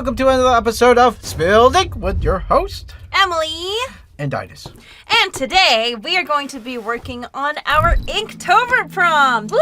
welcome to another episode of Spilled Ink with your host, Emily. And Daidus. And today, we are going to be working on our Inktober prompt. Woo!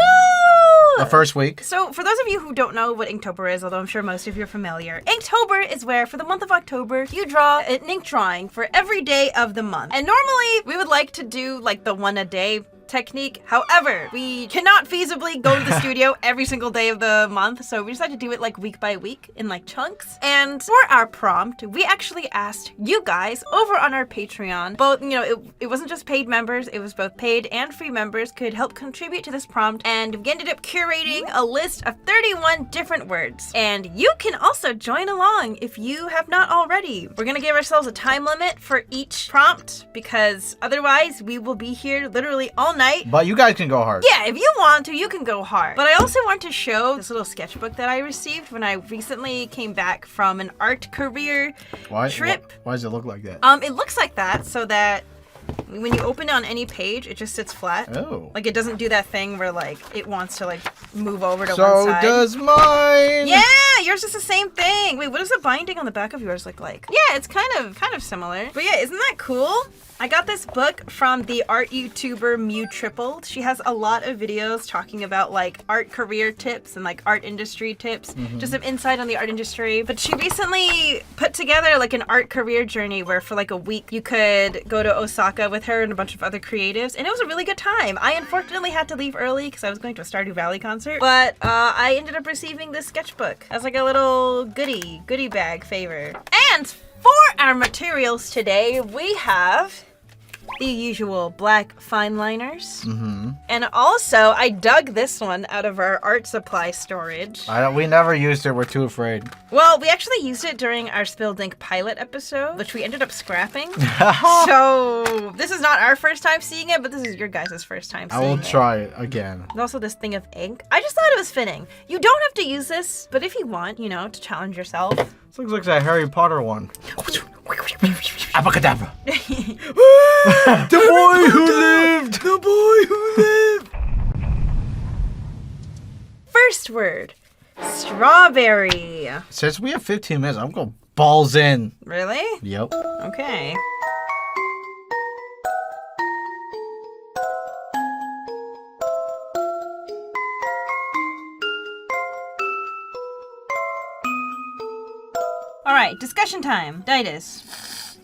The first week. So, for those of you who don't know what Inktober is, although I'm sure most of you are familiar, Inktober is where, for the month of October, you draw an ink drawing for every day of the month. And normally, we would like to do, like, the one a day technique. However, we cannot feasibly go to the studio every single day of the month, so we decided to do it like week by week in like chunks. And for our prompt, we actually asked you guys over on our Patreon, both, it wasn't just paid members, it was both paid and free members could help contribute to this prompt, and we ended up curating a list of 31 different words. And you can also join along if you have not already. We're gonna give ourselves a time limit for each prompt because otherwise we will be here literally all night. But you guys can go hard. Yeah, if you want to, you can go hard. But I also want to show this little sketchbook that I received when I recently came back from an art career trip. Why does it look like that? It looks like that so that when you open it on any page, it just sits flat. Oh. Like, it doesn't do that thing where, like, it wants to, like, move over to one So side. does mine! Yeah, yours is the same thing. Wait, what does the binding on the back of yours look like? Yeah, it's kind of similar. But yeah, isn't that cool? I got this book from the art YouTuber Mew Tripled. She has a lot of videos talking about like art career tips and like art industry tips, just some insight on the art industry. But she recently put together like an art career journey where for like a week you could go to Osaka with her and a bunch of other creatives, and it was a really good time. I unfortunately had to leave early because I was going to a Stardew Valley concert, but I ended up receiving this sketchbook as like a little goodie bag favor. And for our materials today, we have the usual black fine liners. And also, I dug this one out of our art supply storage. We never used it. We're too afraid. Well, we actually used it during our Spilled Ink pilot episode, which we ended up scrapping. So, this is not our first time seeing it, but this is your guys' first time seeing it. I will try it again. And also this thing of ink. I just thought it was fitting. You don't have to use this, but if you want, to challenge yourself. This looks like that Harry Potter one. Abracadabra. The boy who lived! The boy who lived! First word, strawberry. Since we have 15 minutes, I'm going balls in. Really? Yep. Okay. Alright, discussion time. Daidus.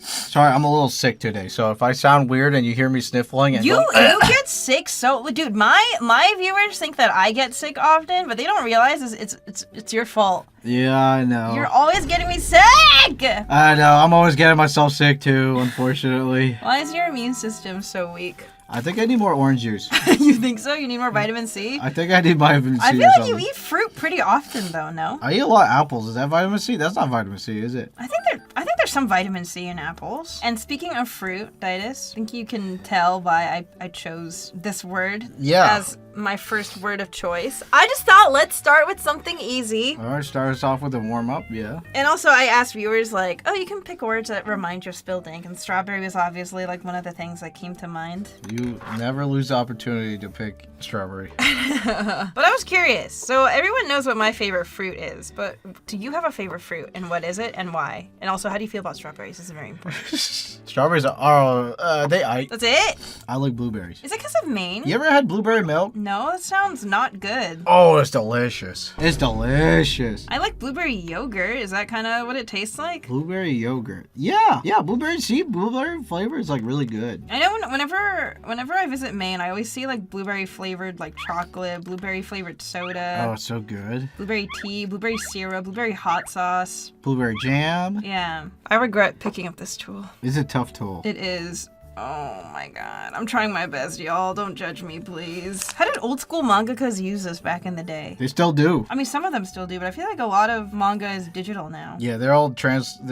Sorry, I'm a little sick today, so if I sound weird and you hear me sniffling and You get sick so... Dude, my viewers think that I get sick often, but they don't realize it's your fault. Yeah, I know. You're always getting me sick! I know, I'm always getting myself sick too, unfortunately. Why is your immune system so weak? I think I need more orange juice. You think so? You need more vitamin C? I think I need vitamin C. I feel like you eat fruit pretty often, though. No. I eat a lot of apples. Is that vitamin C? That's not vitamin C, is it? I think there's some vitamin C in apples. And speaking of fruit, Daidus, I think you can tell why I chose this word as my first word of choice. I just thought let's start with something easy. All right, start us off with a warm up, yeah. And also I asked viewers like, oh, you can pick words that remind you of Spilled Ink, and strawberry was obviously like one of the things that came to mind. You never lose the opportunity to pick strawberry. But I was curious. So everyone knows what my favorite fruit is, but do you have a favorite fruit, and what is it and why? And also, how do you feel about strawberries? This is very important. Strawberries are, That's it? I like blueberries. Is it because of Maine? You ever had blueberry milk? No, that sounds not good. Oh, it's delicious. It's delicious. I like blueberry yogurt. Is that kind of what it tastes like? Blueberry yogurt. Yeah, blueberry flavor is like really good. I know whenever I visit Maine, I always see like blueberry flavored like chocolate, blueberry flavored soda. Oh, it's so good. Blueberry tea, blueberry syrup, blueberry hot sauce. Blueberry jam. Yeah. I regret picking up this tool. It's a tough tool. It is. Oh my god. I'm trying my best, y'all. Don't judge me, please. How did old school mangakas use this back in the day? They still do. I mean, some of them still do, but I feel like a lot of manga is digital now. Yeah, they're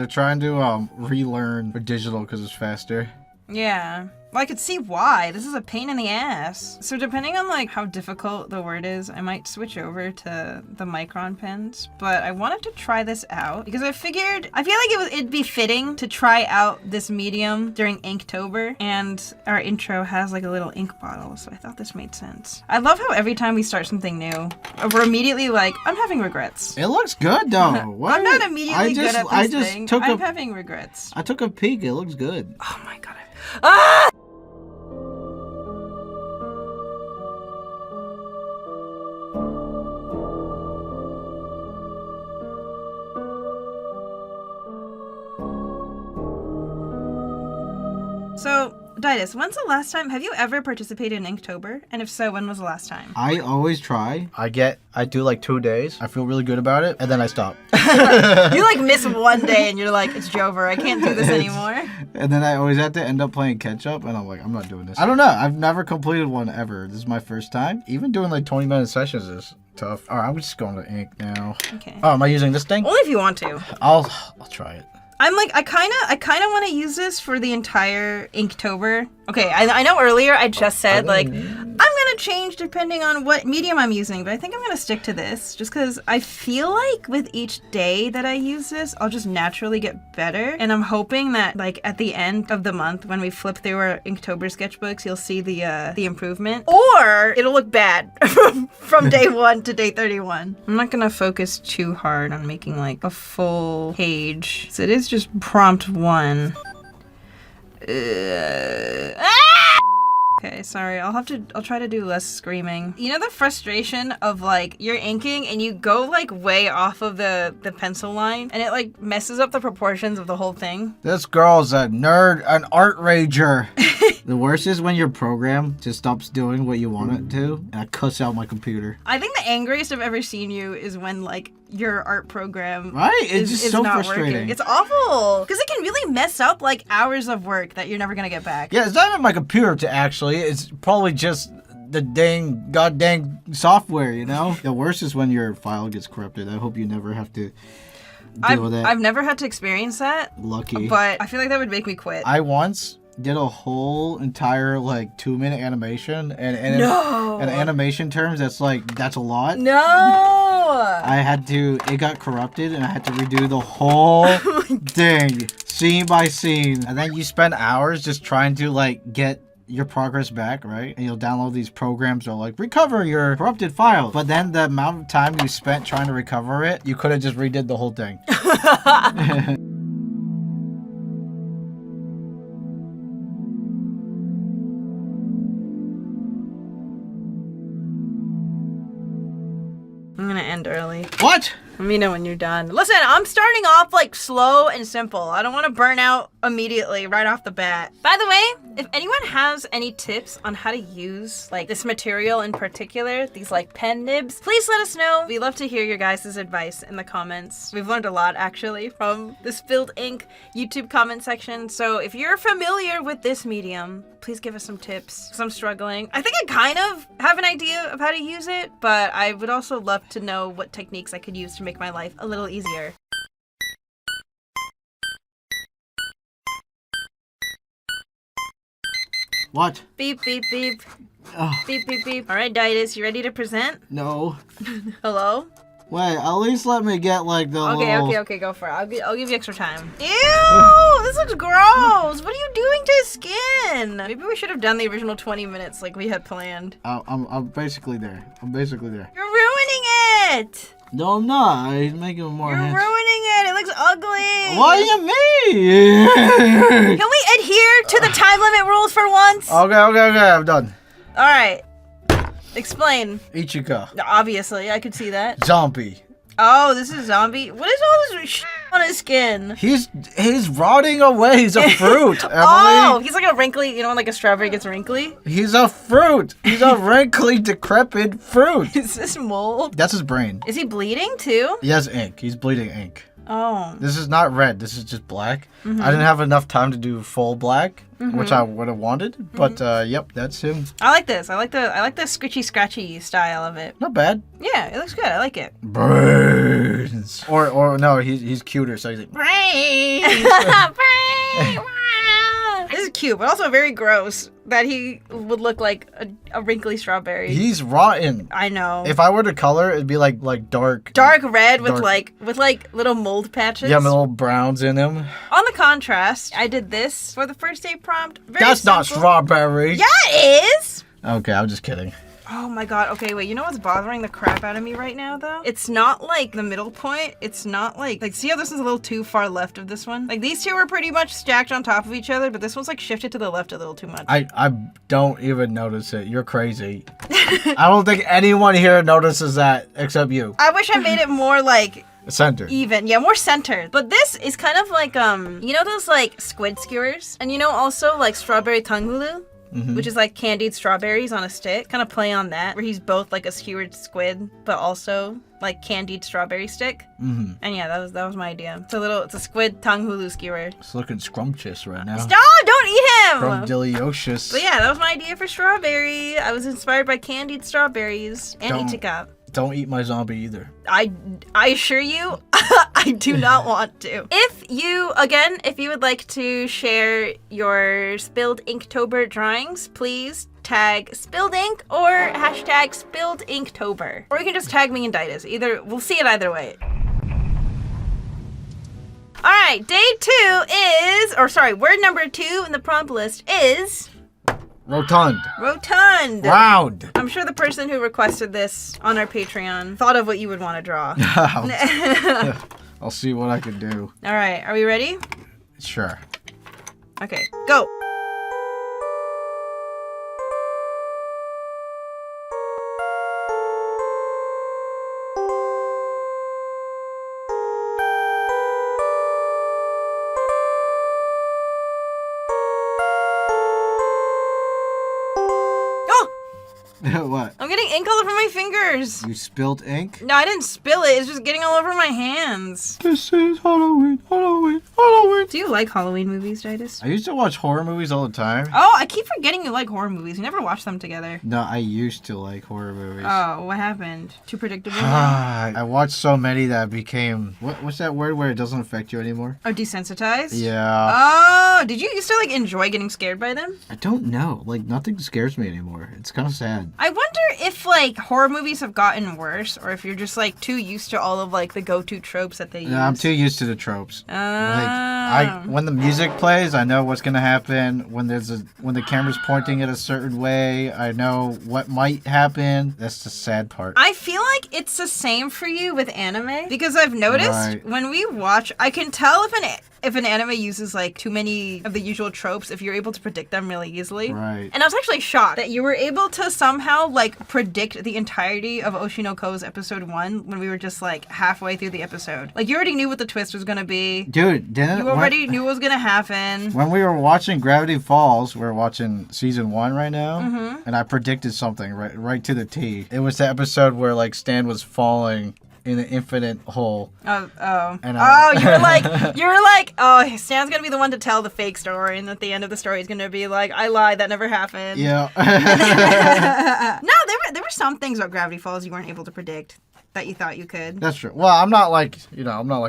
trying to relearn for digital because it's faster. Yeah. Well, I could see why. This is a pain in the ass. So depending on like how difficult the word is, I might switch over to the micron pens. But I wanted to try this out because I feel like it'd be fitting to try out this medium during Inktober. And our intro has like a little ink bottle, so I thought this made sense. I love how every time we start something new, we're immediately like, I'm having regrets. It looks good though. What? I'm not immediately good at this thing. I'm having regrets. I took a peek. It looks good. Oh my god. Ah! So, Daidus, when's the last time, have you ever participated in Inktober? And if so, when was the last time? I always try. I do like 2 days. I feel really good about it, and then I stop. You like miss one day and you're like, it's over, I can't do this anymore. And then I always have to end up playing catch up, and I'm like, I'm not doing this. I don't know. I've never completed one ever. This is my first time. Even doing like 20-minute sessions is tough. All right, I'm just going to ink now. Okay. Oh, am I using this thing? Only if you want to. I'll try it. I'm like, I kind of want to use this for the entire Inktober. Okay, I know earlier I just said, like, I'm going to change depending on what medium I'm using, but I think I'm going to stick to this just because I feel like with each day that I use this, I'll just naturally get better. And I'm hoping that, like, at the end of the month, when we flip through our Inktober sketchbooks, you'll see the improvement. Or it'll look bad from day 1 to day 31. I'm not going to focus too hard on making, like, a full page. So it is just prompt 1. Okay, sorry. I'll try to do less screaming. You know the frustration of like you're inking and you go like way off of the pencil line and it like messes up the proportions of the whole thing? This girl's a nerd, an art rager. The worst is when your program just stops doing what you want it to, and I cuss out my computer. I think the angriest I've ever seen you is when like your art program It's just so not frustrating. Working. It's awful because it can really mess up like hours of work that you're never gonna get back. Yeah, it's not even my computer it's probably just the goddamn software, you know? The worst is when your file gets corrupted. I hope you never have to deal with that. I've never had to experience that. Lucky. But I feel like that would make me quit. I once did a whole entire like 2-minute animation and in animation terms that's a lot. No. It got corrupted and I had to redo the whole thing scene by scene, and then you spend hours just trying to like get your progress back, right? And you'll download these programs that are like, recover your corrupted file. But then the amount of time you spent trying to recover it, you could have just redid the whole thing. I'm gonna end early. What? Let me know when you're done. Listen, I'm starting off like slow and simple. I don't want to burn out immediately right off the bat. By the way, if anyone has any tips on how to use like this material in particular, these like pen nibs, please let us know. We love to hear your guys' advice in the comments. We've learned a lot actually from the Spilled Ink YouTube comment section. So if you're familiar with this medium, please give us some tips because I'm struggling. I think I kind of have an idea of how to use it, but I would also love to know what techniques I could use to make my life a little easier. What? Beep, beep, beep. Oh. Beep, beep, beep. All right, Daidus, you ready to present? No. Hello? Wait, at least let me get like the Okay, go for it. I'll give you extra time. Ew, this looks gross. What are you doing to his skin? Maybe we should have done the original 20 minutes like we had planned. I'm basically there. You're ruining it. No, I'm not. He's making it more. You're ruining it. It looks ugly. What do you mean? Can we adhere to the time limit rules for once? Okay, I'm done. All right. Explain. Ichika. Obviously, I could see that. Zombie. Oh, this is zombie. What is all this shit on his skin? He's rotting away. He's a fruit, Emily. Oh, he's like a wrinkly, you know when like a strawberry gets wrinkly? He's a fruit. He's a wrinkly, decrepit fruit. Is this mold? That's his brain. Is he bleeding too? He has ink. He's bleeding ink. Oh. This is not red. This is just black. I didn't have enough time to do full black, which I would have wanted. But yep, that's him. I like this. I like the scritchy scratchy style of it. Not bad. Yeah, it looks good. I like it. Brains. Or no, he's cuter, so he's like brains. Brains. This is cute, but also very gross that he would look like a wrinkly strawberry. He's rotten. I know. If I were to color, it'd be like dark red with like little mold patches. Yeah, little browns in him. On the contrast, I did this for the first day prompt. That's simple. Not strawberry. Yeah, it is. Okay, I'm just kidding. Oh my god, okay, wait, you know what's bothering the crap out of me right now, though? It's not, like, the middle point. It's not, like, see how this is a little too far left of this one? Like, these two are pretty much stacked on top of each other, but this one's, like, shifted to the left a little too much. I don't even notice it. You're crazy. I don't think anyone here notices that except you. I wish I made it more, like... centered. Even. Yeah, more centered. But this is kind of like, you know those, like, squid skewers? And you know also, like, strawberry tanghulu? Mm-hmm. Which is like candied strawberries on a stick. Kind of play on that, where he's both like a skewered squid, but also like candied strawberry stick. Mm-hmm. And yeah, that was my idea. It's a squid tanghulu skewer. It's looking scrumptious right now. Stop! Don't eat him! Scrumptious. But yeah, that was my idea for strawberry. I was inspired by candied strawberries and itikap. Don't eat my zombie either. I assure you, I do not want to. If you would like to share your Spilled Inktober drawings, please tag Spilled Ink or hashtag Spilled Inktober. Or you can just tag me and Daidus. We'll see it either way. Alright, word number 2 in the prompt list is... Rotund. Round. I'm sure the person who requested this on our Patreon thought of what you would want to draw. I'll see what I can do. All right. Are we ready? Sure. Okay. Go. What? I'm getting ink all over my fingers. You spilled ink? No, I didn't spill it. It's just getting all over my hands. This is Halloween. Do you like Halloween movies, Daidus? I used to watch horror movies all the time. Oh, I keep forgetting you like horror movies. You never watch them together. No, I used to like horror movies. Oh, what happened? Too predictable? I watched so many that it became... What's that word where it doesn't affect you anymore? Oh, desensitized? Yeah. Oh, did you used to like enjoy getting scared by them? I don't know. Like, nothing scares me anymore. It's kind of sad. I wonder if like horror movies have gotten worse, or if you're just like too used to all of like the go-to tropes that they use. Yeah, I'm too used to the tropes. When the music plays, I know what's gonna happen. When the camera's pointing it a certain way, I know what might happen. That's the sad part. I feel like it's the same for you with anime, because I've noticed when we watch, I can tell if an anime uses like too many of the usual tropes, if you're able to predict them really easily. Right. And I was actually shocked that you were able to somehow like predict the entirety of Oshinoko's episode 1 when we were just like halfway through the episode. Like you already knew what the twist was gonna be. Dude, you already knew what was gonna happen. When we were watching Gravity Falls, we're watching season 1 right now, and I predicted something right to the T. It was the episode where like Stan was falling in an infinite hole. And you were like, oh, Stan's gonna be the one to tell the fake story, and at the end of the story, he's gonna be like, I lied, that never happened. Yeah. No, there were some things about Gravity Falls you weren't able to predict that you thought you could. That's true. Well, I'm not like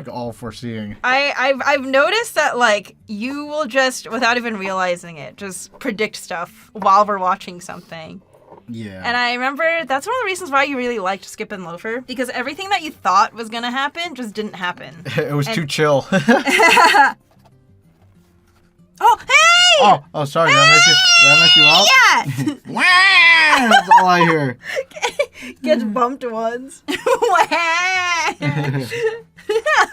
all foreseeing. I've noticed that like you will just, without even realizing it, just predict stuff while we're watching something. Yeah. And I remember that's one of the reasons why you really liked Skip and Loafer, because everything that you thought was gonna happen just didn't happen. It was too chill. Oh, hey! Oh, sorry. Did I mess you up? Yeah! That's all I hear. Gets bumped once.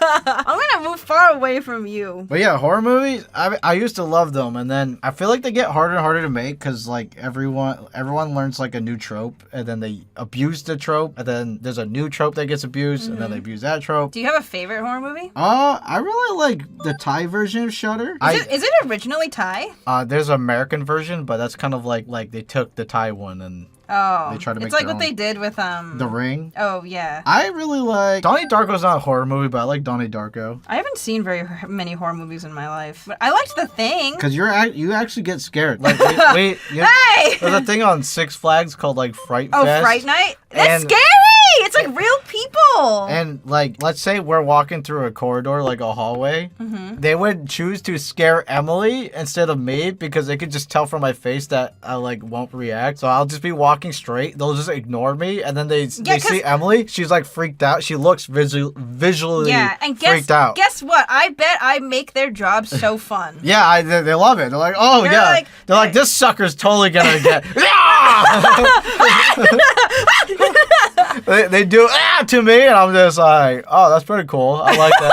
I'm gonna move far away from you. But yeah, horror movies, I used to love them, and then I feel like they get harder and harder to make because like everyone learns like a new trope, and then they abuse the trope, and then there's a new trope that gets abused, and then they abuse that trope. Do you have a favorite horror movie? I really like the Thai version of Shudder. Is it originally Thai? There's an American version, but that's kind of like they took the Thai one and they try to make it's like what they did with The Ring. Oh yeah. I really like Donnie Darko's not a horror movie, but I like Donnie Darko. I haven't seen very many horror movies in my life, but I liked The Thing. Cause you actually get scared. Like hey, there's a thing on Six Flags called like Fright Fest. Oh, Fright Night. That's scary. It's like real people. And like, let's say we're walking through a corridor, like a hallway. They would choose to scare Emily instead of me because they could just tell from my face that I like won't react. So I'll just be walking straight. They'll just ignore me, and then they see Emily. She's like freaked out. She looks visually freaked out. Guess what? I bet I make their job so fun. Yeah, they love it. They're like, oh yeah. They're like, this sucker's totally gonna get. They do to me, and I'm just like, oh, that's pretty cool. I like that.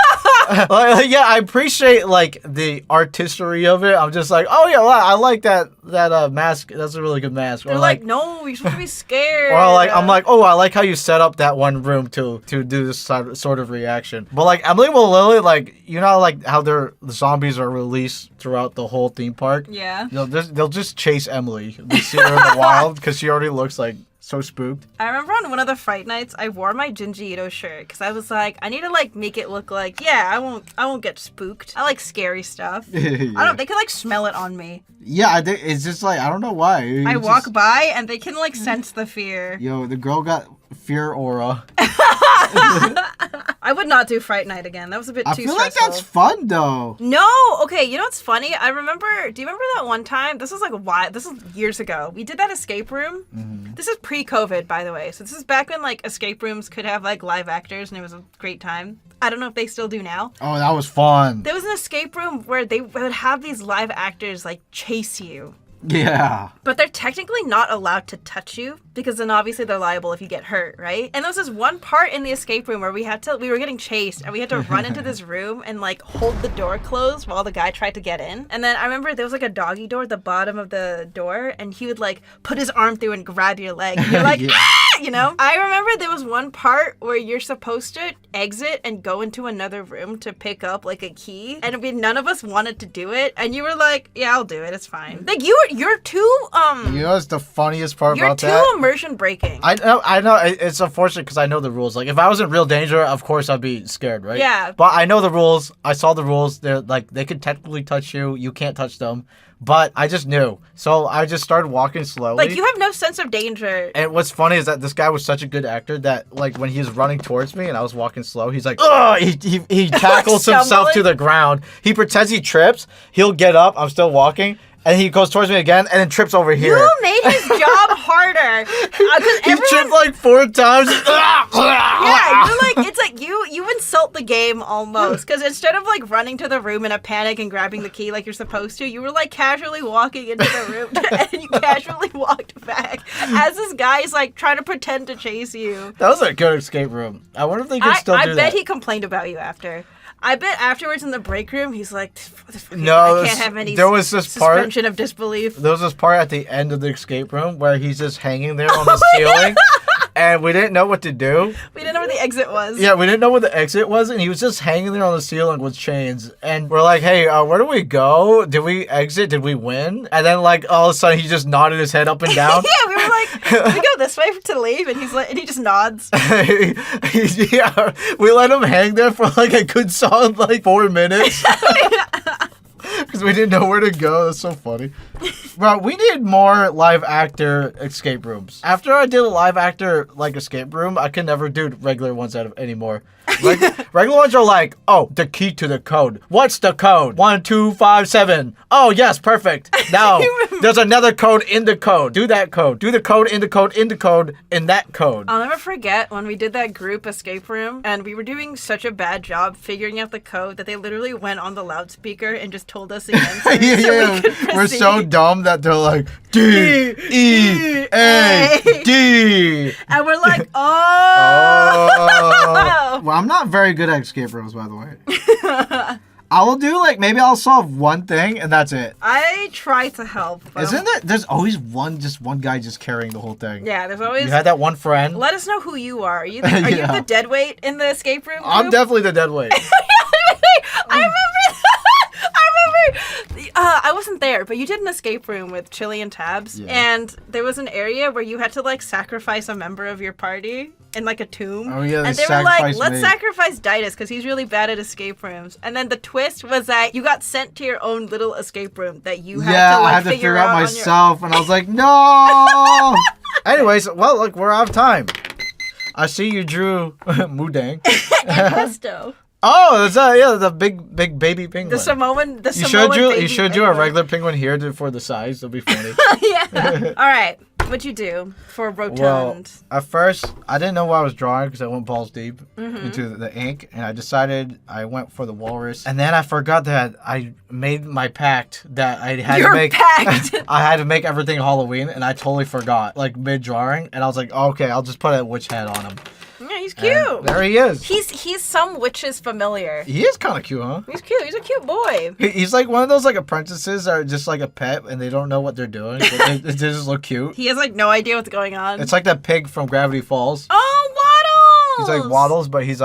Yeah, I appreciate like the artistry of it. I'm just like, oh yeah, well, I like that mask. That's a really good mask. They're like, no, you're supposed to be scared. Or like, I'm like, oh, I like how you set up that one room to do this sort of reaction. But like, Emily will literally like, you know, like how the zombies are released throughout the whole theme park. Yeah. They'll just chase Emily. They see her in the wild because she already looks like so spooked. I remember on one of the Fright Nights, I wore my Junji Ito shirt because I was like, I need to like make it look like, yeah, I won't get spooked. I like scary stuff. Yeah. I don't. They can like smell it on me. Yeah, it's just like I don't know why. I walk by and they can like sense the fear. Yo, the girl got fear aura. I would not do Fright Night again. That was a bit too stressful. I feel like that's fun though. No, okay. You know what's funny? I remember. Do you remember that one time? This was like this was years ago. We did that escape room. Mm-hmm. This is pre-COVID, by the way. So this is back when like escape rooms could have like live actors, and it was a great time. I don't know if they still do now. Oh, that was fun. There was an escape room where they would have these live actors like chase you. Yeah. But they're technically not allowed to touch you because then obviously they're liable if you get hurt, right? And there was this one part in the escape room where we were getting chased and we had to run into this room and like hold the door closed while the guy tried to get in. And then I remember there was like a doggy door at the bottom of the door and he would like put his arm through and grab your leg. And you're like, ah! You know? I remember there was one part where you're supposed to exit and go into another room to pick up like a key. And none of us wanted to do it. And you were like, yeah, I'll do it. It's fine. Like you're too You know what's the funniest part about that? You're too immersion breaking. I know. It's unfortunate because I know the rules. Like if I was in real danger, of course I'd be scared, right? Yeah. But I know the rules. I saw the rules. They're like they could technically touch you. You can't touch them. But I just knew. So I just started walking slowly. Like, you have no sense of danger. And what's funny is that this guy was such a good actor that, like, when he was running towards me and I was walking slow, he's like, ugh! He tackles himself to the ground. He pretends he trips. He'll get up. I'm still walking. And he goes towards me again and then trips over here. You made his job harder. He tripped like 4 times. Yeah, you're like, it's like you insult the game almost. Because instead of like running to the room in a panic and grabbing the key like you're supposed to, you were like casually walking into the room and you casually walked back as this guy is like trying to pretend to chase you. That was a good escape room. I wonder if they can still do that. I bet he complained about you after. I bet afterwards in the break room, he's like, no, I can't have any suspension of disbelief. There was this part at the end of the escape room where he's just hanging there on the ceiling. And we didn't know what to do. We didn't know where the exit was. Yeah, we didn't know where the exit was, and he was just hanging there on the ceiling with chains. And we're like, hey, where do we go? Did we exit? Did we win? And then, like, all of a sudden, he just nodded his head up and down. Yeah, we were like, we go this way to leave, and he's like, and he just nods. Yeah, we let him hang there for, like, a good solid, like, 4 minutes. Because we didn't know where to go. That's so funny. Bro, we need more live actor escape rooms. After I did a live actor, like, escape room, I can never do regular ones anymore. Regular ones are like, oh, the key to the code. What's the code? 1, 2, 5, 7. Oh, yes, perfect. Now, there's another code in the code. Do that code. Do the code in the code in the code in that code. I'll never forget when we did that group escape room, and we were doing such a bad job figuring out the code that they literally went on the loudspeaker and just told us again. We're so dumb that they're like, D, E, A, D. And we're like, oh. Well, I'm not very good at escape rooms, by the way. I will do, like, maybe I'll solve one thing, and that's it. I try to help. Isn't there? There's always one guy just carrying the whole thing. Yeah, there's always... You had that one friend. Let us know who you are. Are you the deadweight in the escape room group? I'm definitely the deadweight. I remember... I wasn't there, but you did an escape room with Chili and Tabs, and there was an area where you had to, like, sacrifice a member of your party in, like, a tomb. Oh, yeah, and they were like, let's sacrifice Daidus because he's really bad at escape rooms. And then the twist was that you got sent to your own little escape room that you had to, like, I had to figure out myself, and I was like, no! Anyways, well, look, we're out of time. I see you drew Mudan. And Pesto. Oh, that's the big baby penguin. The Samoan. You should do a regular penguin here for the size. It'll be funny. Yeah. All right. What'd you do for rotund? Well, at first, I didn't know what I was drawing because I went balls deep into the ink, and I decided I went for the walrus. And then I forgot that I made my pact that I had to make. I had to make everything Halloween, and I totally forgot, like mid drawing, and I was like, okay, I'll just put a witch head on him. Yeah, he's cute. And there he is. He's some witch's familiar. He is kind of cute, huh? He's cute. He's a cute boy. He's like one of those like apprentices that are just like a pet and they don't know what they're doing. But they just look cute. He has like no idea what's going on. It's like that pig from Gravity Falls. Oh, Waddles! He's like Waddles, but his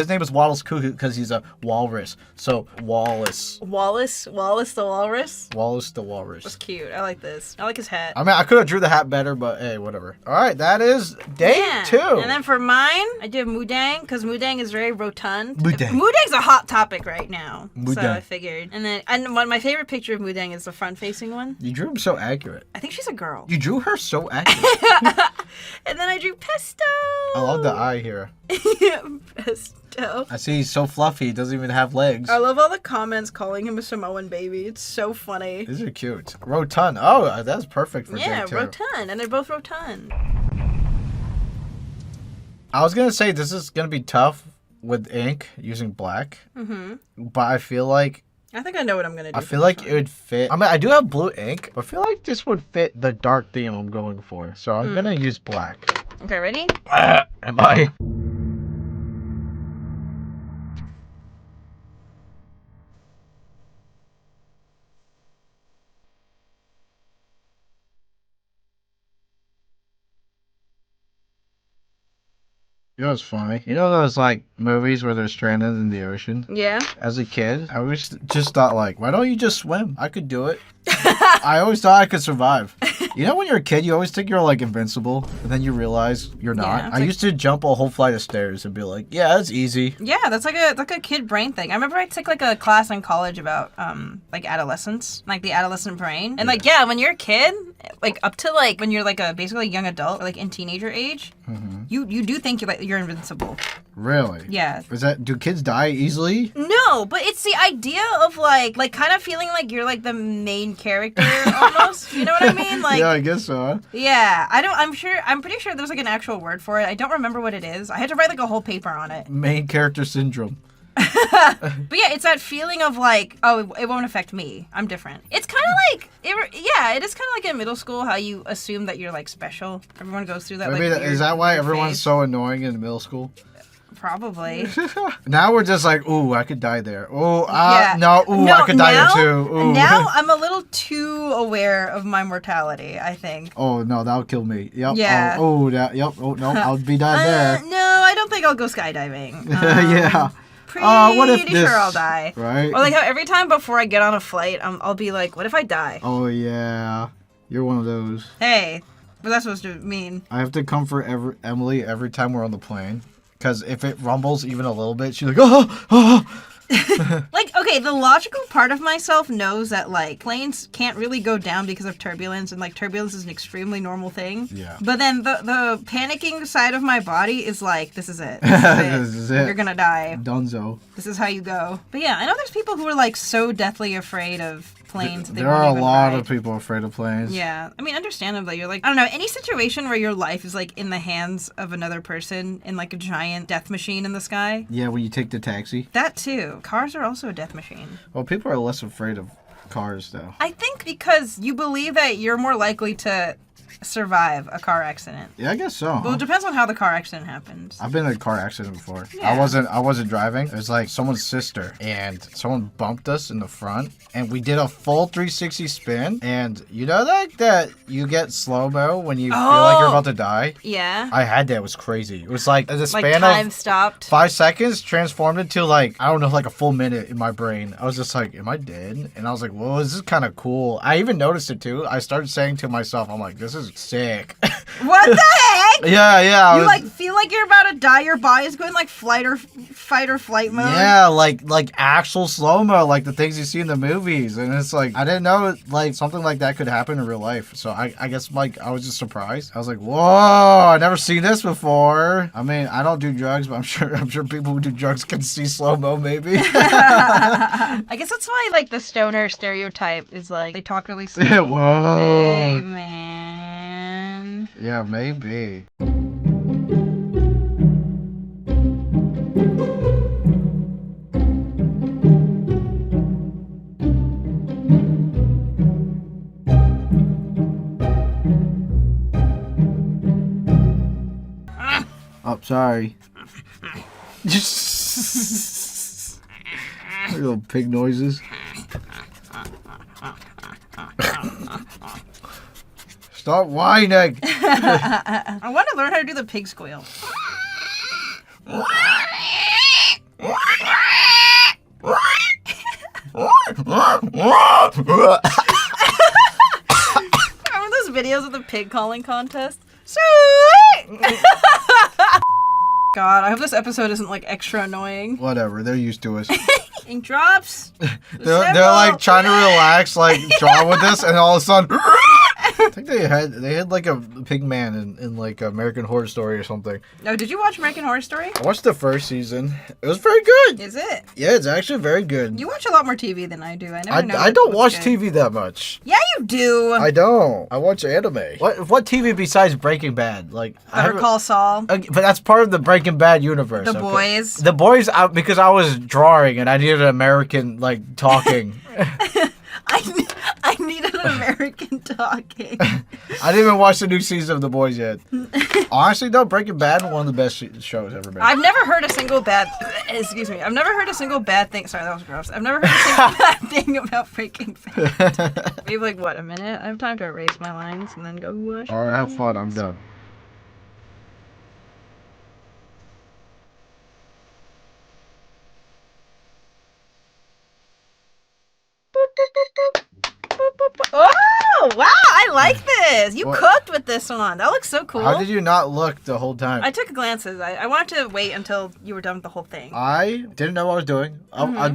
name is Waddles because he's a walrus. So Wallace. Wallace the walrus. Wallace the walrus. That's cute. I like this. I like his hat. I mean, I could have drew the hat better, but hey, whatever. All right, that is day 2. And then for mine, I did Mudan because Mudan is very rotund. Mudan. Mudang's a hot topic right now. Mudan. So I figured. And my favorite picture of Mudang is the front-facing one. You drew him so accurate. I think she's a girl. You drew her so accurate. And then I drew Pesto. I love the eye here. Pesto. I see he's so fluffy. He doesn't even have legs. I love all the comments calling him a Samoan baby. It's so funny. These are cute. Rotund. Oh, that's perfect for day 2. Rotund. And they're both rotund. I was going to say this is going to be tough with ink using black. Mm-hmm. But I feel like... I think I know what I'm going to do. I feel like it would fit... I mean, I do have blue ink, but I feel like this would fit the dark theme I'm going for. So I'm going to use black. Okay, ready? Am I... You know what's funny? You know those, like, movies where they're stranded in the ocean? Yeah. As a kid, I always just thought, like, why don't you just swim? I could do it. I always thought I could survive. You know when you're a kid, you always think you're, like, invincible, and then you realize you're not? Yeah, I used to jump a whole flight of stairs and be like, yeah, that's easy. Yeah, that's like a kid brain thing. I remember I took, like, a class in college about, like, adolescence, like, the adolescent brain. And, like, yeah, when you're a kid, like, up to, like, when you're, like, a basically young adult, or, like, in teenager age, you do think you're invincible. Really? Yeah. Do kids die easily? No, but it's the idea of like kind of feeling like you're like the main character almost. You know what I mean? Like, yeah, I guess so. Huh? Yeah, I'm pretty sure there's like an actual word for it. I don't remember what it is. I had to write like a whole paper on it. Main character syndrome. But yeah, it's that feeling of like, oh, it won't affect me. I'm different. It's kind of like, it is kind of like in middle school how you assume that you're like special. Everyone goes through that. Maybe like, is that why everyone's phase. so annoying in middle school? Probably. Now we're just like, ooh, I could die there. Oh, Yeah. no, I could die there too. Ooh. Now I'm a little too aware of my mortality, I think. Oh, no, that would kill me. Yep. Yeah. Oh, no, I'll be dying there. No, I don't think I'll go skydiving. Yeah. Pretty what if this... sure I'll die. Right? Or like how every time before I get on a flight, I'll be like, what if I die? Oh, yeah. You're one of those. Hey, what's that supposed to mean? I have to comfort Emily every time we're on the plane. Because if it rumbles even a little bit, she's like, oh. Like, okay, the logical part of myself knows that, like, planes can't really go down because of turbulence, and, like, turbulence is an extremely normal thing. Yeah. But then the panicking side of my body is like, this is it. This is it. You're gonna die. Dunzo. This is how you go. But yeah, I know there's people who are, like, so deathly afraid of planes. There are a lot of people afraid of planes. Yeah. I mean, understandably, you're like, I don't know, any situation where your life is, like, in the hands of another person in, like, a giant death machine in the sky. Yeah, when you take the taxi. That, too. Cars are also a death machine. Well, people are less afraid of cars, though. I think because you believe that you're more likely to survive a car accident. Yeah, I guess so. Well, it depends on how the car accident happens. I've been in a car accident before. Yeah. I wasn't driving. It was like someone's sister, and someone bumped us in the front, and we did a full 360 spin. And you know that you get slow-mo when you feel like you're about to die? Yeah. I had that. It was crazy. It was like the span time of stopped. 5 seconds transformed into like, I don't know, like a full minute in my brain. I was just like, am I dead? And I was like, well, this is kind of cool. I even noticed it too. I started saying to myself, I'm like, this is sick. What the heck? Yeah. You like feel like you're about to die. Your body's going like fight or flight mode. Yeah, like actual slow-mo, like the things you see in the movies. And it's like, I didn't know like something like that could happen in real life. So I guess like I was just surprised. I was like, whoa, I never seen this before. I mean, I don't do drugs, but I'm sure people who do drugs can see slow-mo maybe. I guess that's why like the stoner stereotype is like they talk really slow. Yeah, whoa. Hey, man. Yeah, maybe. Oh, sorry. Little pig noises. Stop whining. I want to learn how to do the pig squeal. Remember those videos of the pig calling contest? Sweet! God, I hope this episode isn't like extra annoying. Whatever, they're used to us. Ink drops. They're like trying to relax, like draw with this, and all of a sudden, I think they had like a pig man in like American Horror Story or something. No, did you watch American Horror Story? I watched the first season. It was very good. Is it? Yeah, it's actually very good. You watch a lot more TV than I do. I don't watch TV that much. Yeah, you do. I don't. I watch anime. What TV besides Breaking Bad? Like Better Call Saul. But that's part of the Breaking Bad universe. The Boys. The Boys, because I was drawing and I needed an American like talking. I needed an American talking. I didn't even watch the new season of The Boys yet. Honestly, though, Breaking Bad, one of the best shows ever made. I've never heard a single bad. Excuse me. I've never heard a single bad thing. Sorry, that was gross. I've never heard a single bad thing about Breaking Bad. We have like what, a minute? I have time to erase my lines and then go wash. All right, have fun. I'm done. Oh, wow, I like this. You cooked with this one. That looks so cool. How did you not look the whole time? I took glances. I wanted to wait until you were done with the whole thing. I didn't know what I was doing.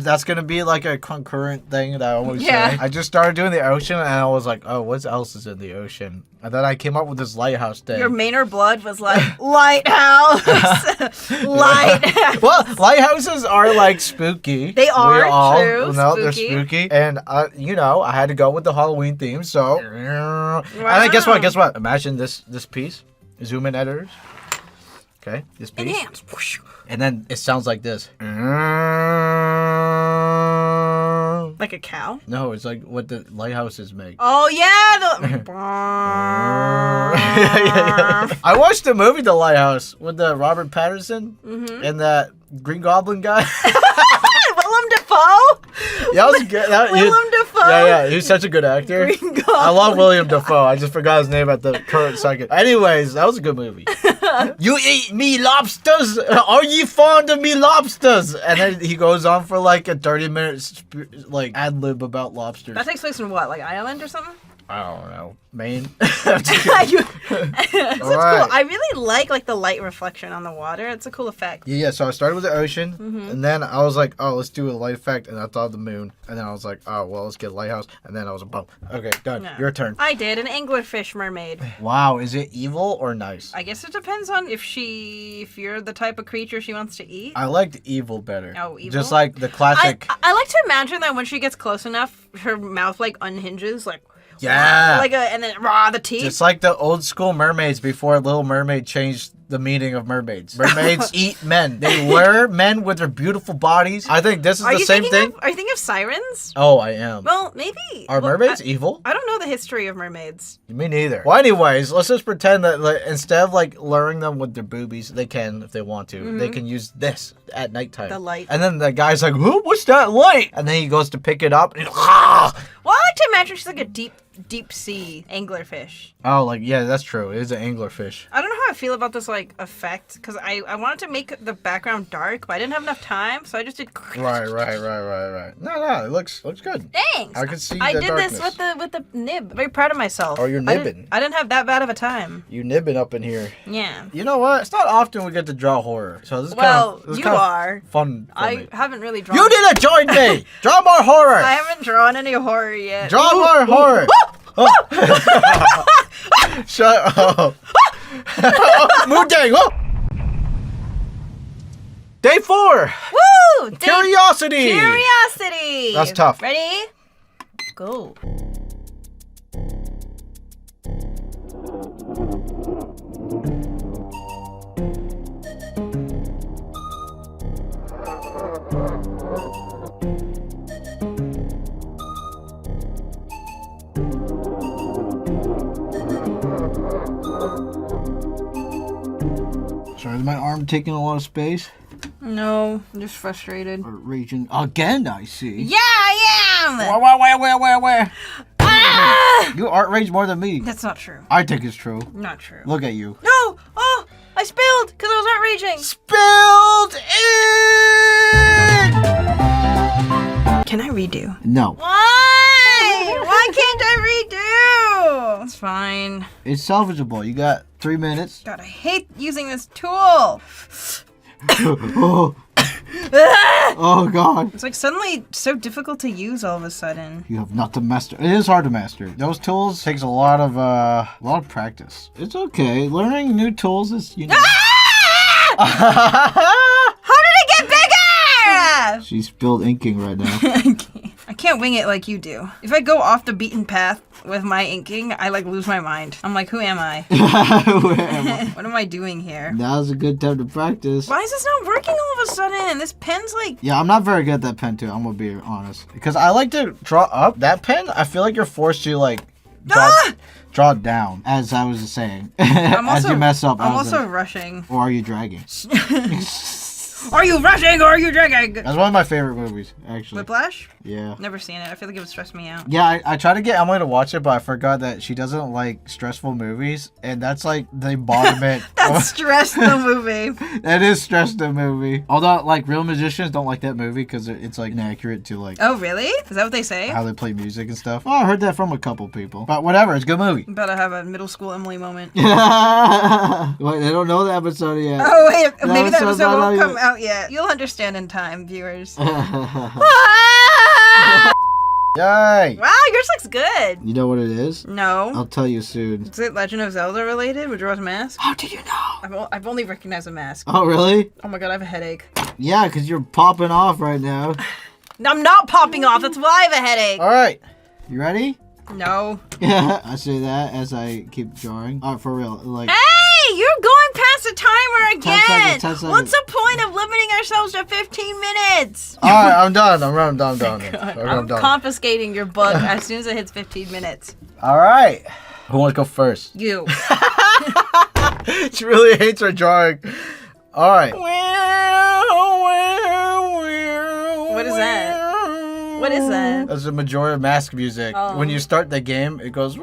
That's going to be like a concurrent thing that I always say. I just started doing the ocean and I was like, oh, what else is in the ocean? And then I came up with this lighthouse thing. Your Maynard blood was like, lighthouse. Lighthouse. Well, lighthouses are like spooky. They are, true. No, spooky. they're spooky. And, I had to go with the Halloween theme, so. Wow. And then guess what? Imagine this piece. Zoom in editors. Okay, this piece. Enhance. And then it sounds like this. Like a cow? No, it's like what the lighthouses make. Oh, yeah. I watched the movie The Lighthouse with the Robert Pattinson and that Green Goblin guy. Willem Dafoe? Yeah, that was good. Willem Dafoe? Yeah, he was such a good actor. Green Goblin. I love William Dafoe. I just forgot his name at the current second. Anyways, that was a good movie. You eat me lobsters? Are you fond of me lobsters? And then he goes on for like a 30-minute like ad lib about lobsters. That takes place in what, like Ireland or something? I don't know. Maine? That's right. cool. I really like the light reflection on the water. It's a cool effect. Yeah, so I started with the ocean, and then I was like, oh, let's do a light effect, and I thought of the moon, and then I was like, oh, well, let's get a lighthouse, and then I was like, boom. Okay, done. No. Your turn. I did, an anglerfish mermaid. Wow, is it evil or nice? I guess it depends on if you're the type of creature she wants to eat. I liked evil better. Oh, evil? Just like the classic. I like to imagine that when she gets close enough, her mouth like unhinges, like. Yeah. And then the teeth. Just like the old school mermaids before Little Mermaid changed the meaning of mermaids. Mermaids eat men. They lure men with their beautiful bodies. I think this is the same thing. Are you thinking of sirens? Oh, I am. Well, maybe. Are mermaids evil? I don't know the history of mermaids. Me neither. Well, anyways, let's just pretend that instead of like luring them with their boobies, they can, if they want to, they can use this at nighttime. The light. And then the guy's like, what's that light? And then he goes to pick it up and ah! Well, I like to imagine she's like a deep sea anglerfish. Oh, like, yeah, that's true. It is an anglerfish. I don't know how I feel about this like effect because I wanted to make the background dark, but I didn't have enough time, so I just did. Right. No, it looks good. Thanks. I could see I the did darkness. this with the nib. Very proud of myself. Oh, you're nibbing. I didn't have that bad of a time. You nibbing up in here. Yeah. You know what? It's not often we get to draw horror, so this is You are. Fun. For I me. haven't really drawn. You need to join me. Draw more horror. I haven't drawn any horror yet. Draw more horror. Oh. Shut up. Mudan. Oh. Day 4. Woo! Curiosity. Curiosity. That's tough. Ready? Go. Sorry, is my arm taking a lot of space? No, I'm just frustrated. Or raging again, I see. Yeah, I am! Where? Ah! You art rage more than me. That's not true. I think it's true. Not true. Look at you. No! Oh! I spilled because I was art raging. Spilled ink! Can I redo? No. Why? Why can't I redo? It's fine. It's salvageable. You got 3 minutes. God, I hate using this tool. Oh. Oh God. It's like suddenly so difficult to use all of a sudden. You have not to master. It is hard to master. Those tools takes a lot of practice. It's okay. Learning new tools is Ah! How did it get bigger? She spilled inking right now. I can't wing it like you do. If I go off the beaten path with my inking, I like lose my mind. I'm like, who am I? Where am I? What am I doing here? Now's a good time to practice. Why is this not working all of a sudden? This pen's like... Yeah, I'm not very good at that pen too. I'm gonna be honest. Because I like to draw up. That pen, I feel like you're forced to like draw it down, as I was saying. As you mess up. I'm also rushing. Or are you dragging? Are you rushing or are you dragging? That's one of my favorite movies, actually. Whiplash? Yeah. Never seen it. I feel like it would stress me out. Yeah, I tried to get Emily to watch it, but I forgot that she doesn't like stressful movies, and that's like the embodiment. That's stress the movie. That is stress the movie. Although, like, real musicians don't like that movie because it's like inaccurate to like. Oh really? Is that what they say? How they play music and stuff. Oh, I heard that from a couple people. But whatever, it's a good movie. Better have a middle school Emily moment. Wait, they don't know the episode yet. Oh wait, maybe that episode's episode not won't out come out yet. You'll understand in time, viewers. Yay! Wow, yours looks good. You know what it is? No. I'll tell you soon. Is it Legend of Zelda related? Majora's Mask? How did you know? I've only recognized a mask. Oh, really? Oh my god, I have a headache. Yeah, because you're popping off right now. I'm not popping off. That's why I have a headache. All right. You ready? No. Yeah, I say that as I keep drawing. All right, for real. Like. Hey, you're going past the timer 10 again. seconds, 10 seconds. What's the point of limiting ourselves to 15 minutes? All right, I'm done. I'm done. I'm confiscating your book as soon as it hits 15 minutes. All right. Who wants to go first? You. She really hates her drawing. All right. What is that? What is that? That's the Majora's Mask music. Oh. When you start the game, it goes.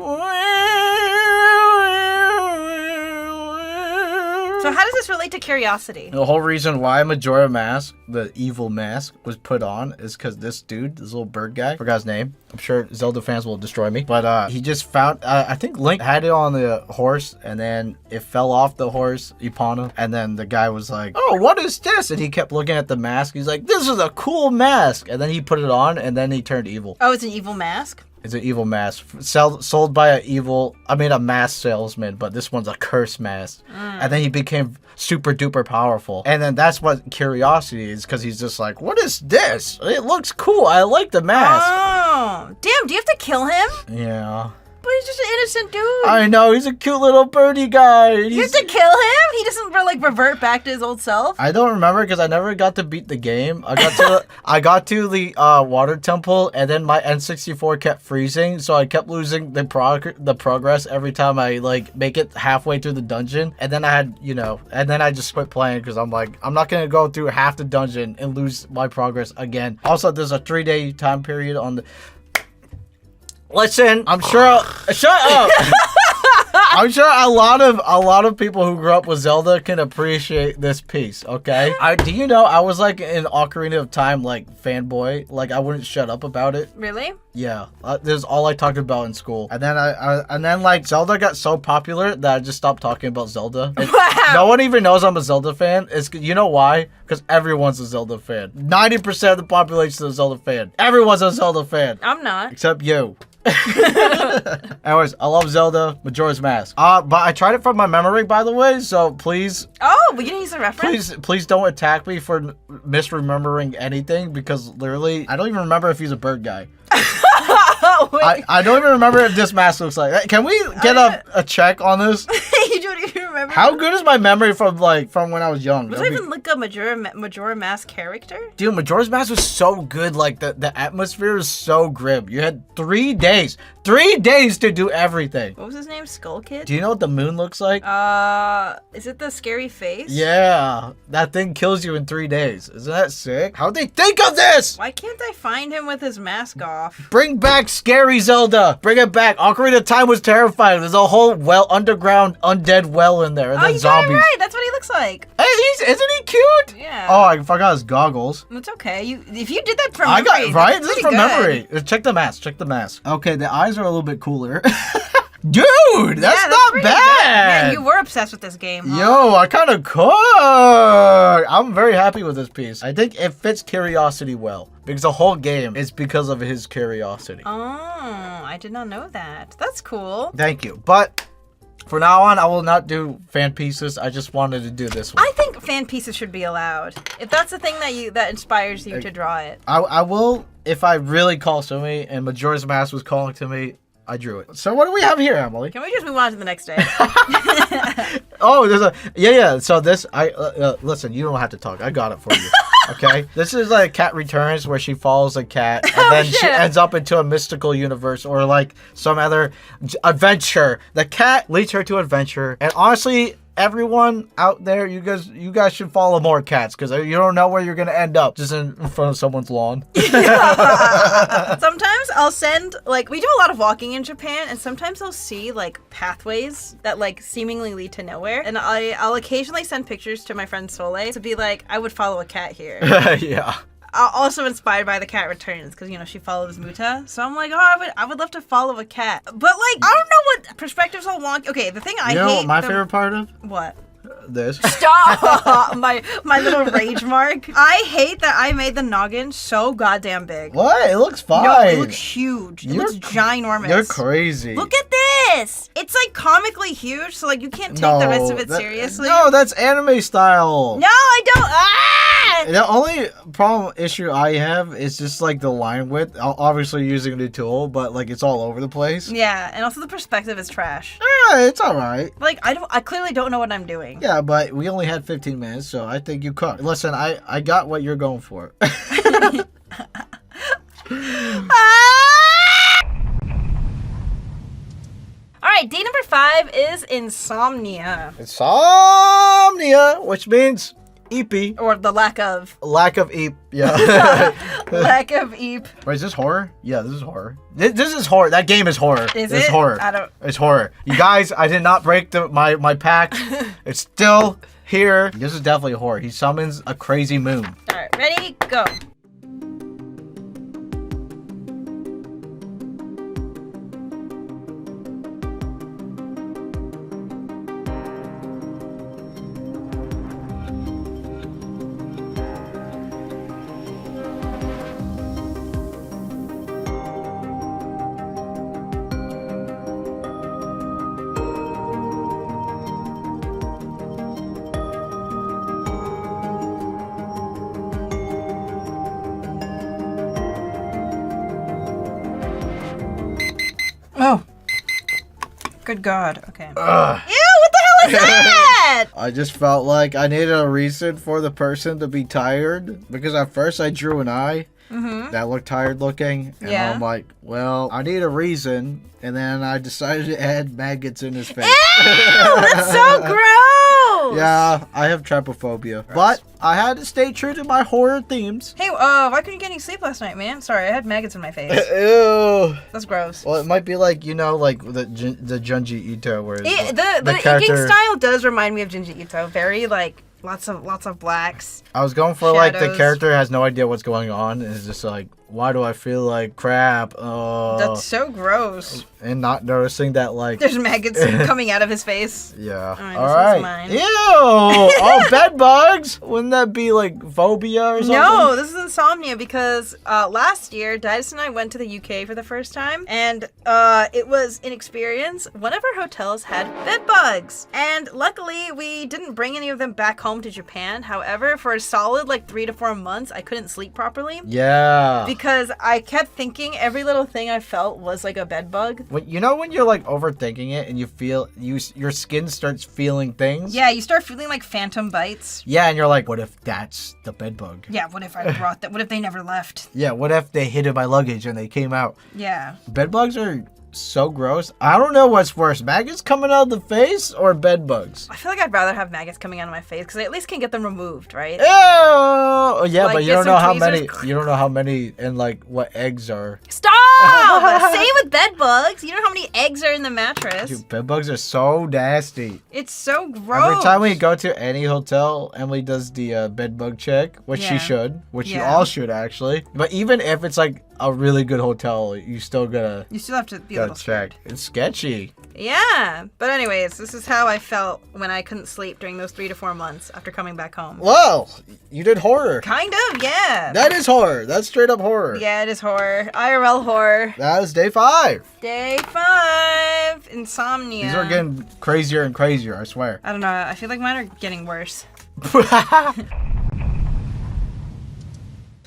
So how does this relate to curiosity? The whole reason why Majora Mask, the evil mask, was put on is because this dude, this little bird guy, forgot his name. I'm sure Zelda fans will destroy me. But he just found, I think Link had it on the horse and then it fell off the horse, Epona. And then the guy was like, oh, what is this? And he kept looking at the mask. He's like, this is a cool mask. And then he put it on and then he turned evil. Oh, it's an evil mask? It's an evil mask sold by a mask salesman, but this one's a curse mask. And then he became super duper powerful. And then that's what curiosity is, because he's just like, what is this? It looks cool. I like the mask. Oh, damn, do you have to kill him? Yeah. But he's just an innocent dude. I know, he's a cute little birdie guy. You have to kill him? He doesn't like revert back to his old self? I don't remember because I never got to beat the game. I got to the water temple, and then my N64 kept freezing, so I kept losing the progress every time I like make it halfway through the dungeon. And then I had, and then I just quit playing because I'm like, I'm not gonna go through half the dungeon and lose my progress again. Also, there's a 3-day time period on the. Listen, I'm sure. Shut up. I'm sure a lot of people who grew up with Zelda can appreciate this piece, okay? Do you know I was like an Ocarina of Time like fanboy? Like I wouldn't shut up about it. Really? Yeah, this is all I talked about in school. And then then like Zelda got so popular that I just stopped talking about Zelda. And no one even knows I'm a Zelda fan. You know why? Because everyone's a Zelda fan. 90% of the population is a Zelda fan. Everyone's a Zelda fan. I'm not. Except you. Anyways, I love Zelda, Majora's Mask. But I tried it from my memory, by the way, so please... Oh, we can use a reference? Please don't attack me for misremembering anything, because literally, I don't even remember if he's a bird guy. I don't even remember if this mask looks like. Can we get a check on this? You don't even remember? How good is my memory from when I was young? Was there even like a Majora Mask character? Dude, Majora's Mask was so good. Like the atmosphere is so grim. You had 3 days. 3 days to do everything. What was his name? Skull Kid? Do you know what the moon looks like? Is it the scary face? Yeah. That thing kills you in 3 days. Isn't that sick? How'd they think of this? Why can't I find him with his mask off? Bring back Scary Zelda. Bring it back. Ocarina of Time was terrifying. There's a whole underground undead well in there. And then you zombies. got it right. That's what he looks like. Hey, isn't he cute? Yeah. Oh, I forgot his goggles. It's okay. If you did that from memory, I got right. This is from good. memory. Check the mask. Check the mask. Okay, the eyes are a little bit cooler. Dude, that's not bad. Man, you were obsessed with this game, huh? Yo, I kind of could. I'm very happy with this piece. I think it fits Curiosity well. Because the whole game is because of his curiosity. Oh, I did not know that. That's cool. Thank you. But for now on, I will not do fan pieces. I just wanted to do this one. I think fan pieces should be allowed. If that's the thing that inspires you to draw it. I will, if I really call to me and Majora's Mask was calling to me, I drew it. So what do we have here, Emily? Can we just move on to the next day? Oh, there's a... Yeah. So this... listen, you don't have to talk. I got it for you. Okay? This is like Cat Returns, where she follows a cat, and then she ends up into a mystical universe, or like some other adventure. The cat leads her to adventure, and honestly... Everyone out there, you guys should follow more cats, because you don't know where you're gonna end up just in front of someone's lawn. Sometimes I'll send, like, we do a lot of walking in Japan, and sometimes I'll see like pathways that like seemingly lead to nowhere, and I'll occasionally send pictures to my friend Soleil to be like, I would follow a cat here. Yeah. Also inspired by the Cat Returns, because she follows Muta. So I'm like, oh, I would love to follow a cat. But like, I don't know what perspectives are wonky. Okay, the thing I hate. You know what my favorite part of? What? This. Stop! my little rage mark. I hate that I made the noggin so goddamn big. What? It looks fine. No, it looks huge. It looks ginormous. You're crazy. Look at this! It's like comically huge, so like you can't take the rest of it seriously. No, that's anime style. No, I don't. Ah! The only issue I have is just like the line width. Obviously using a new tool, but like it's all over the place. Yeah, and also the perspective is trash. Yeah, it's all right. Like I clearly don't know what I'm doing. Yeah, but we only had 15 minutes, so I think you could. Listen, I got what you're going for. Alright, day number 5 is insomnia. Insomnia, which means eepy. Or the lack of. Lack of eep, yeah. Lack of eep. Wait, is this horror? Yeah, this is horror. This is horror. That game is horror. Is it's it? horror. It's horror. You guys, I did not break my pack. It's still here. This is definitely horror. He summons a crazy moon. Alright, ready, go. Oh. Good God. Okay. Ugh. Ew, what the hell is that? I just felt like I needed a reason for the person to be tired. Because at first I drew an eye that looked tired looking. And I'm like, well, I need a reason. And then I decided to add maggots in his face. Ew, that's so gross. Yeah, Yeah, I have trypophobia. But I had to stay true to my horror themes. Hey, why couldn't you get any sleep last night, man? Sorry, I had maggots in my face. Ew. That's gross. Well, it might be like, like the Junji Ito, where The inking style does remind me of Junji Ito. Very, like, lots of blacks. I was going for, shadows. like, the character has no idea what's going on, and is just like, why do I feel like crap? That's so gross. And not noticing that, like... There's maggots coming out of his face. Yeah. All right. Mine. Ew! Oh, bed bugs! Wouldn't that be, like, phobia or something? No, this is insomnia because last year, Daidus and I went to the UK for the first time, and it was an experience. One of our hotels had bed bugs, and luckily, we didn't bring any of them back home to Japan. However, for a solid, like, 3 to 4 months, I couldn't sleep properly. Yeah. Because I kept thinking every little thing I felt was like a bed bug. When you're like overthinking it and you feel your skin starts feeling things? Yeah, you start feeling like phantom bites. Yeah, and you're like, what if that's the bed bug? Yeah, what if I brought that? What if they never left? Yeah, what if they hid in my luggage and they came out? Yeah. Bed bugs are so gross. I don't know what's worse, maggots coming out of the face or bed bugs. I feel like I'd rather have maggots coming out of my face because I at least can get them removed, right? Ew! Oh, yeah, Like, but you get don't some know how tweezers. many. You don't know how many and like what eggs are. Stop! Same with bed bugs. You know how many eggs are in the mattress? Dude, bed bugs are so nasty. It's so gross. Every time we go to any hotel, Emily does the bed bug check, which she Yeah. should, which you Yeah. all should actually. But even if it's like a really good hotel, you still gotta You still have to be a little check. scared. It's sketchy. Yeah. But anyways, this is how I felt when I couldn't sleep during those 3 to 4 months after coming back home. Well, you did horror. Kind of, yeah. That is horror. That's straight up horror. Yeah, it is horror. IRL horror. That is day 5. Day 5. Insomnia. These are getting crazier and crazier, I swear. I don't know. I feel like mine are getting worse.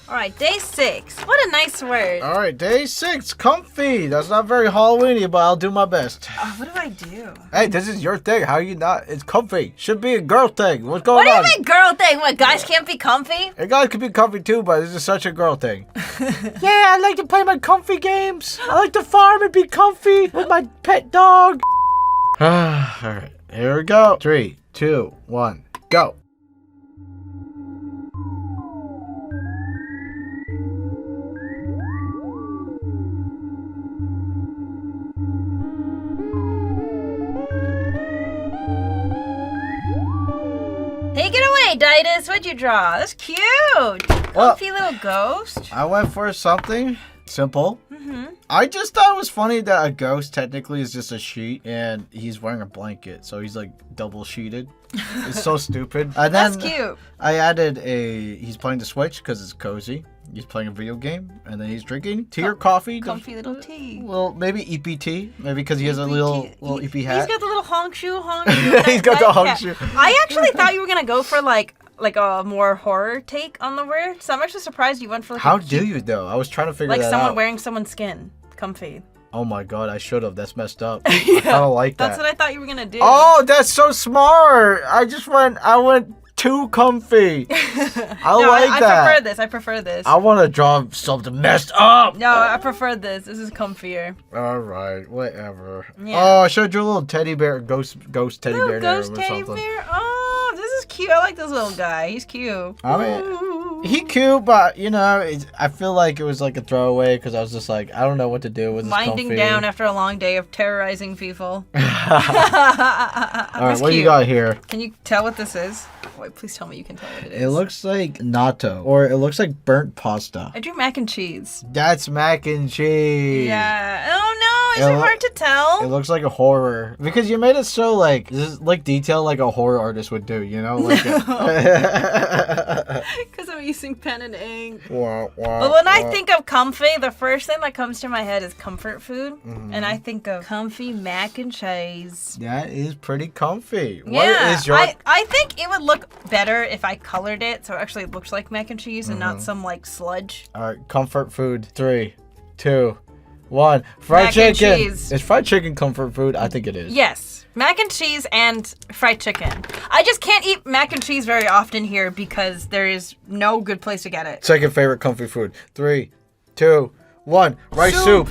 Alright, day 6. What a nice word. All right, day 6, comfy. That's not very Halloweeny, but I'll do my best. What do I do? Hey, this is your thing. How you not? It's comfy. Should be a girl thing. What's going What on? do you mean girl thing? What, guys can't be comfy? A guy could be comfy too, but this is such a girl thing. Yeah, I like to play my comfy games. I like to farm and be comfy with my pet dog. All right, here we go. 3, 2, 1, go. Take it away, Daidus. What'd you draw? That's cute. Well- Comfy little ghost. I went for something simple. Mm-hmm. I just thought it was funny that a ghost technically is just a sheet and he's wearing a blanket, so he's like double sheeted. It's so stupid. And then That's cute. I added he's playing the Switch because it's cozy. He's playing a video game, and then he's drinking tea or coffee. Comfy little tea. Well, maybe EPT. Maybe because he has a little EP He's hat. got the little honk shoe. He's got the honk shoe. I actually thought you were gonna go for like a more horror take on the word. So I'm actually surprised you went for like How a do cute, you though? I was trying to figure like that someone out. wearing someone's skin. Comfy. Oh my god, I should have. That's messed up. I don't like that. That's what I thought you were gonna do. Oh, that's so smart. I went too comfy. I I prefer this. I want to draw something messed up. No, I prefer this. This is comfier. All right, whatever. Yeah. Oh, I should have drew a little teddy bear, ghost teddy Little bear there ghost or teddy something. bear. Oh, this is cute. I like this little guy. He's cute. I mean, he cute, but I feel like it was like a throwaway because I was just like, I don't know what to do with this Winding comfy. down after a long day of terrorizing people. All right, what do you got here? Can you tell what this is? Wait, please tell me you can tell what it is. It looks like natto, or it looks like burnt pasta. I drew mac and cheese. That's mac and cheese. Yeah. Oh no, is It it lo- hard to tell? It looks like a horror because you made it so like this is like detail like a horror artist would do, you know? Like Because I'm using pen and ink. Wah, wah, But when I wah. think of comfy, the first thing that comes to my head is comfort food. Mm-hmm. And I think of comfy mac and cheese. That is pretty comfy. Yeah, What is your I think it would look better if I colored it so it actually looks like mac and cheese and Mm-hmm. not some like sludge. All right, comfort food. 3, 2, 1. Fried Mac and chicken. cheese. Is fried chicken comfort food? I think it is. Yes, mac and cheese and fried chicken. I just can't eat mac and cheese very often here because there is no good place to get it. Second favorite comfy food. 3, 2, 1. Rice soup.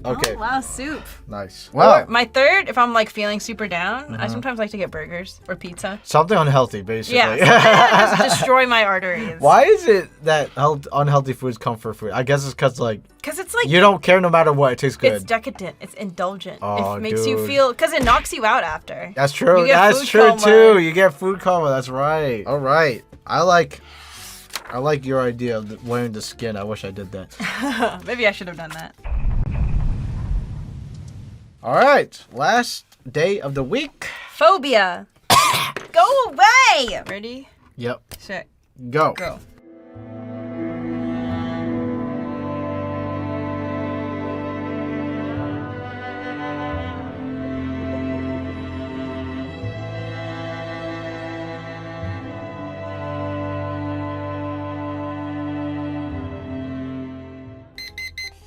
Okay. Oh, wow, soup. Nice. Or Wow. my third, if I'm like feeling super down, I sometimes like to get burgers or pizza. Something unhealthy, basically. Yeah, something that just destroy my arteries. Why is it that unhealthy foods comfort food? I guess it's because like Because it's like you don't care no matter what. It tastes good. it's decadent. It's indulgent. Oh, it makes you dude. feel because it knocks you out after. That's true. You get That's food true coma. too. You get food coma. That's right. All right. I like your idea of wearing the skin. I wish I did that. Maybe I should have done that. All right. Last day of the week. Phobia. Go away. Ready? Yep. Set. Go. Go.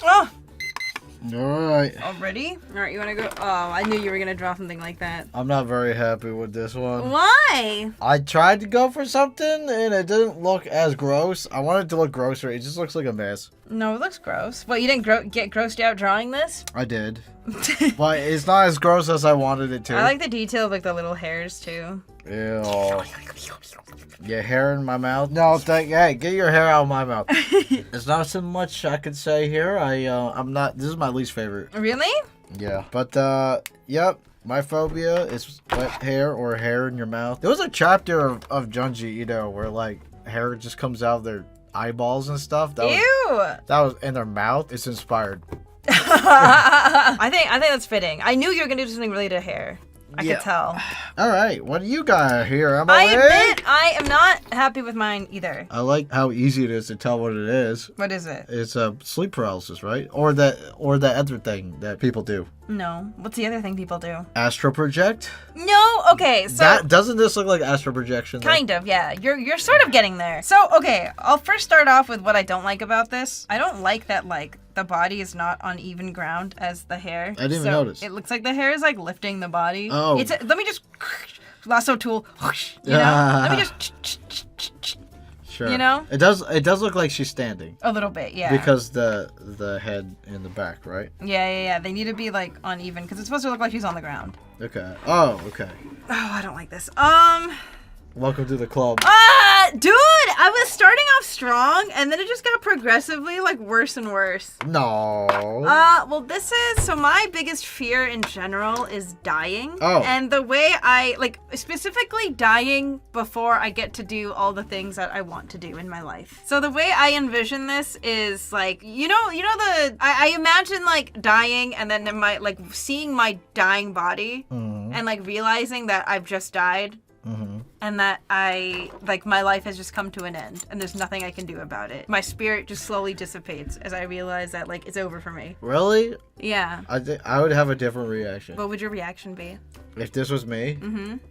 Oh, All right. already? All right, you want to go? Oh, I knew you were gonna draw something like that. I'm not very happy with this one. Why? I tried to go for something and it didn't look as gross. I wanted it to look grosser. It just looks like a mess. No, it looks gross. What, you didn't get grossed out drawing this? I did. But it's not as gross as I wanted it to. I like the detail of like the little hairs too. Ew. Your hair in my mouth? No, hey, get your hair out of my mouth. There's not so much I could say here. I'm not. This is my least favorite. Really? Yeah, but yep. My phobia is wet hair or hair in your mouth. There was a chapter of Junji Ito where like hair just comes out of their eyeballs and stuff. Ew. That was in their mouth. It's inspired. I think that's fitting. I knew you were gonna do something related to hair. I Yeah. could tell. All right, what do you got here, Emily? I admit I am not happy with mine either. I like how easy it is to tell what it is. What is it? It's sleep paralysis, right? Or that other thing that people do. No. What's the other thing people do? Astral project. No. Okay. So That doesn't this look like astral projection? though? kind of, yeah. You're sort of getting there. So okay, I'll first start off with what I don't like about this. I don't like that like the body is not on even ground as the hair. I didn't even So notice. It looks like the hair is like lifting the body. Oh. Let me just lasso tool. You know. Let me just. Sure. You know? It does look like she's standing. A little bit, yeah. Because the head in the back, right? Yeah. They need to be like uneven because it's supposed to look like she's on the ground. Okay. Oh, okay. Oh, I don't like this. Welcome to the club. Dude, I was starting off strong and then it just got progressively like worse and worse. No. Well, this is so my biggest fear in general is dying. Oh. And the way I like specifically dying before I get to do all the things that I want to do in my life. So the way I envision this is like, I imagine like dying and then like seeing my dying body and like realizing that I've just died. And that my life has just come to an end and there's nothing I can do about it. My spirit just slowly dissipates as I realize that like it's over for me. Really? Yeah. I think I would have a different reaction. What would your reaction be? If this was me,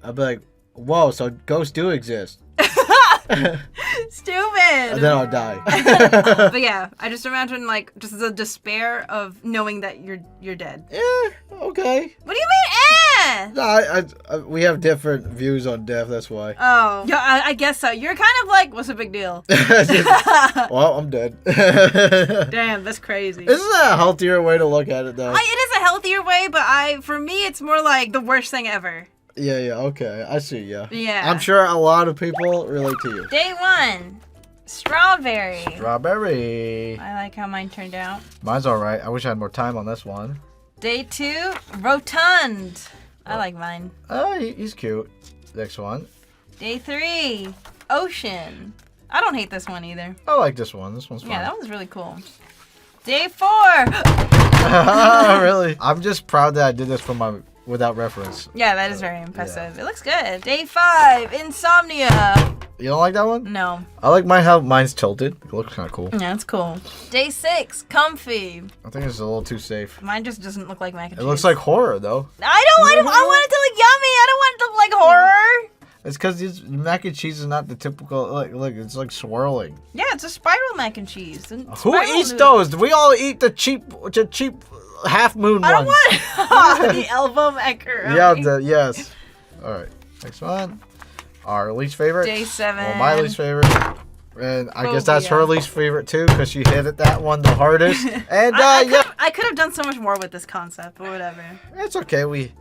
I'd be like, whoa, so ghosts do exist. Stupid! And then I'll die. But yeah, I just imagine like just the despair of knowing that you're dead. Yeah, okay. What do you mean, eh? No, we have different views on death, that's why. Oh. Yeah, I guess so. You're kind of like, what's the big deal? Well, I'm dead. Damn, that's crazy. Isn't that a healthier way to look at it, though? It is a healthier way, but for me, it's more like the worst thing ever. Yeah, okay. I see, yeah. Yeah. I'm sure a lot of people relate to you. Day 1, strawberry. Strawberry. I like how mine turned out. Mine's alright. I wish I had more time on this one. Day 2, rotund. I like mine. Oh, he's cute. Next one. Day 3, ocean. I don't hate this one either. I like this one. This one's fun. Yeah, that one's really cool. Day 4. Really? I'm just proud that I did this without reference. Yeah, that is very impressive. It looks good. Day 5, insomnia. You don't like that one? No. I like how mine's tilted. It looks kind of cool. Yeah, it's cool. Day 6, comfy. I think it's a little too safe. Mine just doesn't look like mac and It cheese. looks like horror, though. I want it to look yummy. I don't want it to look like horror. It's because mac and cheese is not the typical, like it's like swirling. Yeah, it's a spiral mac and cheese. And Who spiral eats noodles. those? We all eat the cheap half moon I don't ones. want the elbow macaroni. Yeah, yes. All right, next one. Our least favorite. Day 7. Well, my least favorite. And I guess that's her Phobia. least favorite too, because she hit it that one the hardest. And I yep. I could have done so much more with this concept, but whatever. It's okay. We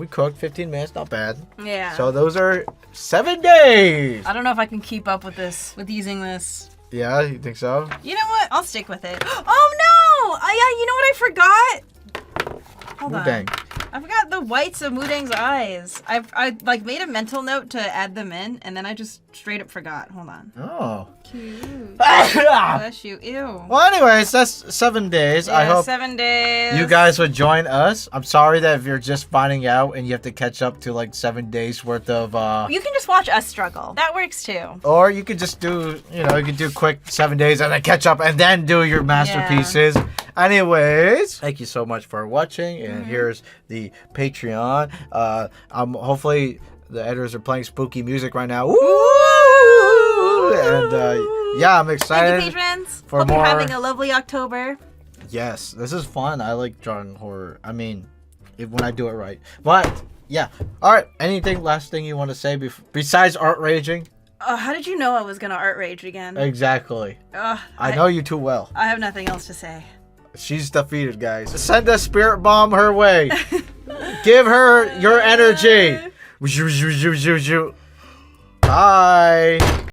cooked 15 minutes. Not bad. Yeah. So those are 7 days. I don't know if I can keep up with this, with using this. Yeah, you think so? You know what? I'll stick with it. Oh no! You know what I forgot? Hold on. Mudang. I forgot the whites of Mudang's eyes. I like made a mental note to add them in, and then I just straight up forgot. Hold on. Oh. Cute. Bless you. Ew. Well, anyways, that's 7 days. Yeah, I hope 7 days. you guys would join us. I'm sorry that if you're just finding out and you have to catch up to like 7 days worth of. You can just watch us struggle. That works too. Or you could just do, you could do quick 7 days and then catch up and then do your masterpieces. Yeah. Anyways, thank you so much for watching. And here's the Patreon. Hopefully the editors are playing spooky music right now. Woo! And yeah, I'm excited. Thank you, patrons. For Hope more. you're having a lovely October. Yes, this is fun. I like drawing horror. I mean, when I do it right. But yeah. All right. Anything? Last thing you want to say besides art raging? How did you know I was gonna art rage again? Exactly. I know you too well. I have nothing else to say. She's defeated, guys. Send a spirit bomb her way. Give her your energy. Bye.